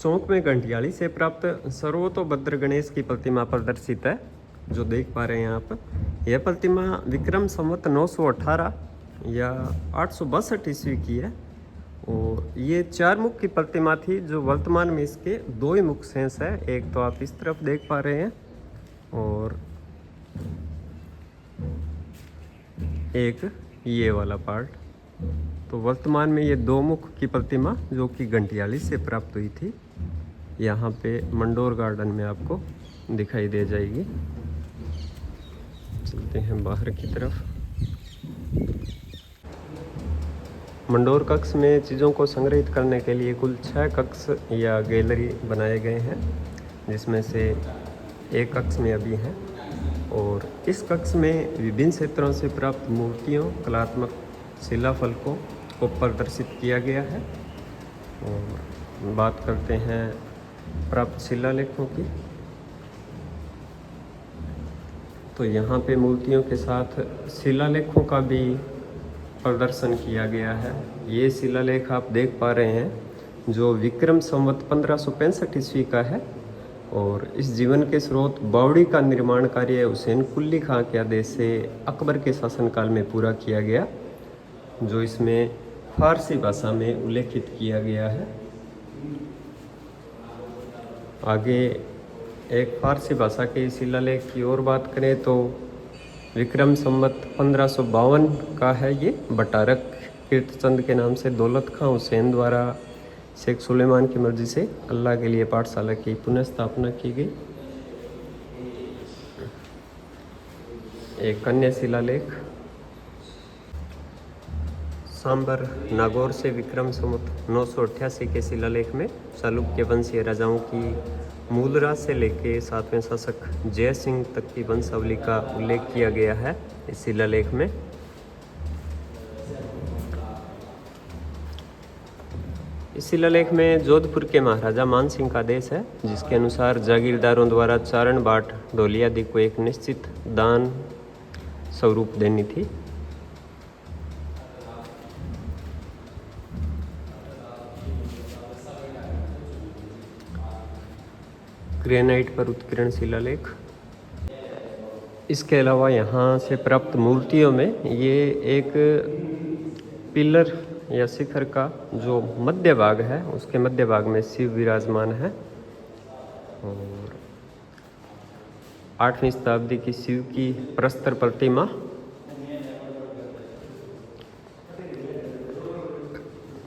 चौक में घंटियाली से प्राप्त सर्वतोभद्र गणेश की प्रतिमा प्रदर्शित है, जो देख पा रहे हैं आप। यह प्रतिमा विक्रम संवत 918 या 862 ईस्वी की है और ये 4 मुख की प्रतिमा थी, जो वर्तमान में इसके 2 ही मुख शेष है। एक तो आप इस तरफ देख पा रहे हैं और एक ये वाला पार्ट। तो वर्तमान में ये 2 मुख की प्रतिमा जो कि घंटियाली से प्राप्त हुई थी, यहाँ पे मंडोर गार्डन में आपको दिखाई दे जाएगी। चलते हैं बाहर की तरफ। मंडोर कक्ष में चीज़ों को संग्रहित करने के लिए कुल 6 कक्ष या गैलरी बनाए गए हैं, जिसमें से एक कक्ष में अभी हैं। और इस कक्ष में विभिन्न क्षेत्रों से प्राप्त मूर्तियों, कलात्मक शिलाफलकों को प्रदर्शित किया गया है। और बात करते हैं प्राप्त शिलालेखों की, तो यहाँ पे मूर्तियों के साथ शिलालेखों का भी प्रदर्शन किया गया है। ये शिलालेख आप देख पा रहे हैं, जो विक्रम संवत 1565 ईस्वी का है। और इस जीवन के स्रोत बावड़ी का निर्माण कार्य हुसैन कुली खां के आदेश से अकबर के शासनकाल में पूरा किया गया, जो इसमें फारसी भाषा में उल्लेखित किया गया है। आगे एक फारसी भाषा के शिलालेख की और बात करें तो विक्रम संवत 1552 का है। ये बटारक कीर्तचंद के नाम से दौलत खां हुसैन द्वारा शेख सुलेमान की मर्जी से अल्लाह के लिए पाठशाला की पुनः स्थापना की गई। एक अन्य शिलालेख सांबर नागौर से विक्रम संवत 988 के शिलालेख में चालुक्य वंशीय राजाओं की मूलराज से लेकर 7वें शासक जय सिंह तक की वंशावली का उल्लेख किया गया है। इस शिलालेख में इस शिलालेख में जोधपुर के महाराजा मान सिंह का आदेश है, जिसके अनुसार जागीरदारों द्वारा चारण बाट ढोली आदि को एक निश्चित दान स्वरूप देनी थी। ग्रेनाइट पर उत्कीर्ण शिलालेख। इसके अलावा यहाँ से प्राप्त मूर्तियों में ये एक पिलर या शिखर का जो मध्य भाग है, उसके मध्य भाग में शिव विराजमान है। और 8वीं शताब्दी की शिव की प्रस्तर प्रतिमा,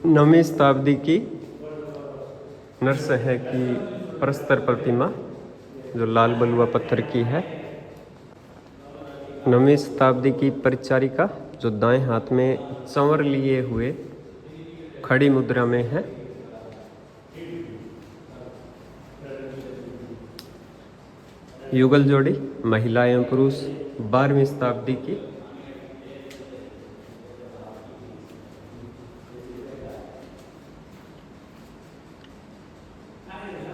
9वीं शताब्दी की नरसह की प्रस्तर प्रतिमा जो लाल बलुआ पत्थर की है, 9वीं शताब्दी की परिचारिका जो दाएं हाथ में चंवर लिए हुए खड़ी मुद्रा में है। युगल जोड़ी महिला एवं पुरुष 12वीं शताब्दी की।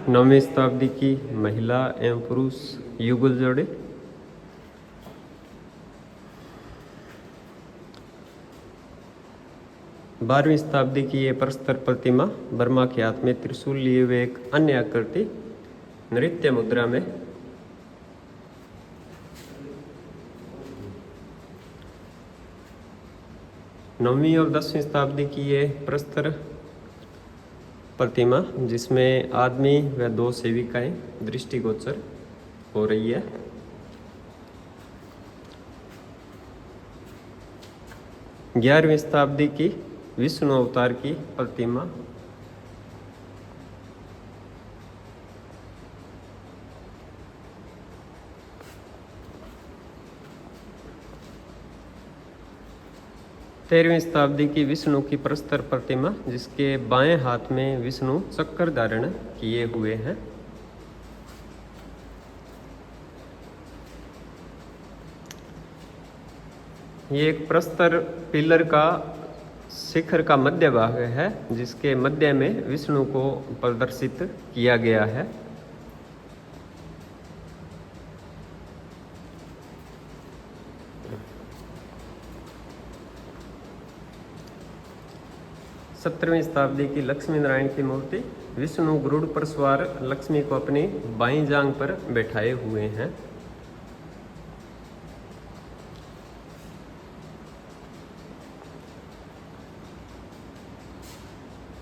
नौवीं शताब्दी की महिला एवं पुरुष युगल जोड़ी। 12वीं शताब्दी की ये प्रस्तर प्रतिमा बर्मा के हाथ में त्रिशूल लिए हुए एक अन्य आकृति नृत्य मुद्रा में। नौवीं और 10वीं शताब्दी की ये प्रस्तर प्रतिमा, जिसमें आदमी व 2 सेविकाएं दृष्टिगोचर हो रही है। ग्यारहवीं शताब्दी की विष्णु अवतार की प्रतिमा। 13वीं शताब्दी की विष्णु की प्रस्तर प्रतिमा, जिसके बाएं हाथ में विष्णु चक्र धारण किए हुए हैं। ये एक प्रस्तर पिलर का शिखर का मध्य भाग है, जिसके मध्य में विष्णु को प्रदर्शित किया गया है। सत्रहवीं शताब्दी की लक्ष्मी नारायण की मूर्ति विष्णु गरुड़ पर सवार लक्ष्मी को अपनी बाईं जांग पर बैठाए हुए हैं।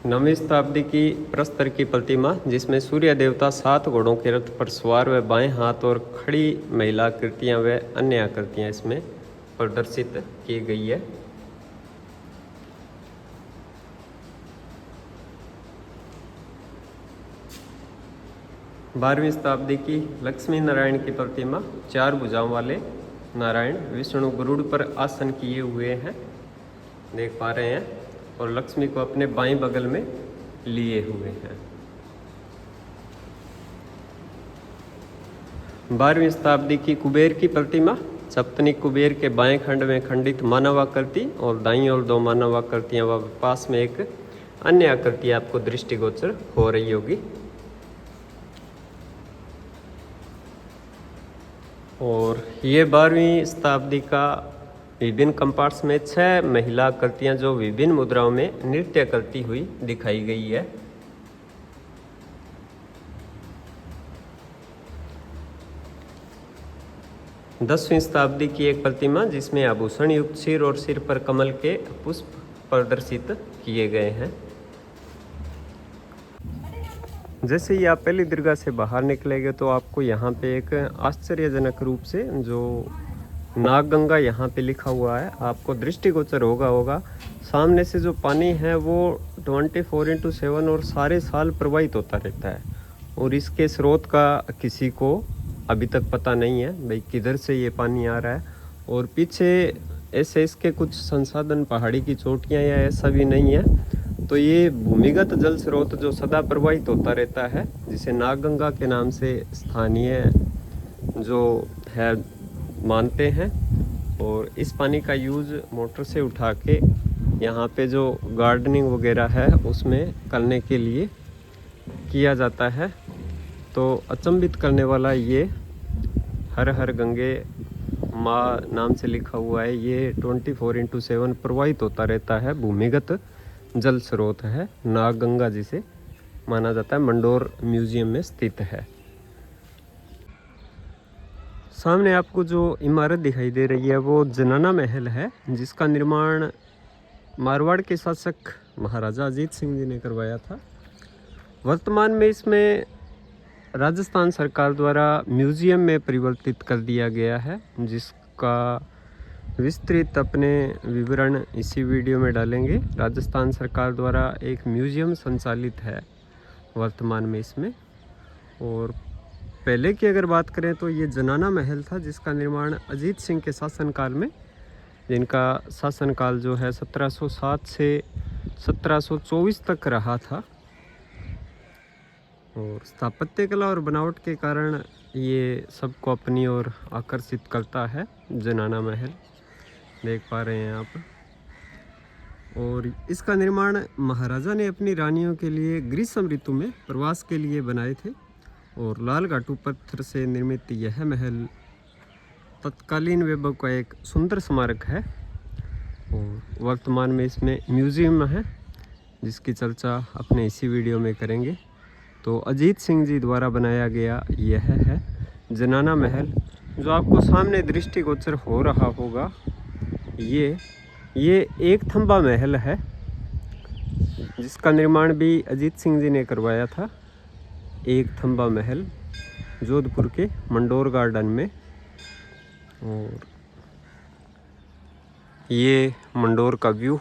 नवीं शताब्दी की प्रस्तर की प्रतिमा, जिसमें सूर्य देवता 7 घोड़ों के रथ पर सवार व बाएं हाथ और खड़ी महिला आकृतियां व अन्य आकृतियां इसमें प्रदर्शित की गई है। बारहवीं शताब्दी की लक्ष्मी नारायण की प्रतिमा, 4 भुजाओं वाले नारायण विष्णु गरुड़ पर आसन किए हुए हैं, देख पा रहे हैं, और लक्ष्मी को अपने बाईं बगल में लिए हुए हैं। 12वीं शताब्दी की कुबेर की प्रतिमा, सप्तनी कुबेर के बाएं खंड में खंडित मानव आकृति और दाईं ओर 2 मानव आकृतियां व पास में एक अन्य आकृति आपको दृष्टिगोचर हो रही होगी। और ये 12वीं शताब्दी का विभिन्न कंपार्ट्स में 6 महिला आकृतियां जो विभिन्न मुद्राओं में नृत्य करती हुई दिखाई गई है। दसवीं शताब्दी की एक प्रतिमा, जिसमें आभूषण युक्त सिर और सिर पर कमल के पुष्प प्रदर्शित किए गए हैं। जैसे ही आप पहली दरगाह से बाहर निकलेंगे तो आपको यहाँ पे एक आश्चर्यजनक रूप से जो नागगंगा यहाँ पे लिखा हुआ है आपको दृष्टिगोचर होगा। सामने से जो पानी है वो 24/7 और सारे साल प्रवाहित होता रहता है, और इसके स्रोत का किसी को अभी तक पता नहीं है भाई किधर से ये पानी आ रहा है। और पीछे ऐसे इसके कुछ संसाधन पहाड़ी की चोटियाँ या ऐसा भी नहीं है, तो ये भूमिगत जल स्रोत जो सदा प्रवाहित होता रहता है, जिसे नागगंगा के नाम से स्थानीय जो है मानते हैं। और इस पानी का यूज़ मोटर से उठा के यहाँ पे जो गार्डनिंग वगैरह है उसमें करने के लिए किया जाता है। तो अचंभित करने वाला ये हर हर गंगे माँ नाम से लिखा हुआ है, ये 24/7 प्रवाहित होता रहता है, भूमिगत जल स्रोत है नागगंगा, जिसे माना जाता है मंडोर म्यूजियम में स्थित है। सामने आपको जो इमारत दिखाई दे रही है वो जनाना महल है, जिसका निर्माण मारवाड़ के शासक महाराजा अजीत सिंह जी ने करवाया था। वर्तमान में इसमें राजस्थान सरकार द्वारा म्यूजियम में परिवर्तित कर दिया गया है, जिसका विस्तृत अपने विवरण इसी वीडियो में डालेंगे। राजस्थान सरकार द्वारा एक म्यूजियम संचालित है वर्तमान में इसमें। और पहले की अगर बात करें तो ये जनाना महल था, जिसका निर्माण अजीत सिंह के शासनकाल में, जिनका शासनकाल जो है 1707 से 1724 तक रहा था। और स्थापत्य कला और बनावट के कारण ये सबको अपनी ओर आकर्षित करता है जनाना महल, देख पा रहे हैं आप। और इसका निर्माण महाराजा ने अपनी रानियों के लिए ग्रीष्म ऋतु में प्रवास के लिए बनाए थे। और लाल घाटू पत्थर से निर्मित यह महल तत्कालीन वैभव का एक सुंदर स्मारक है। और वर्तमान में इसमें म्यूजियम है, जिसकी चर्चा अपने इसी वीडियो में करेंगे। तो अजीत सिंह जी द्वारा बनाया गया यह है जनाना महल, जो आपको सामने दृष्टिगोचर हो रहा होगा। ये एक थंबा महल है, जिसका निर्माण भी अजीत सिंह जी ने करवाया था। एक थंबा महल जोधपुर के मंडोर गार्डन में। और ये मंडोर का व्यू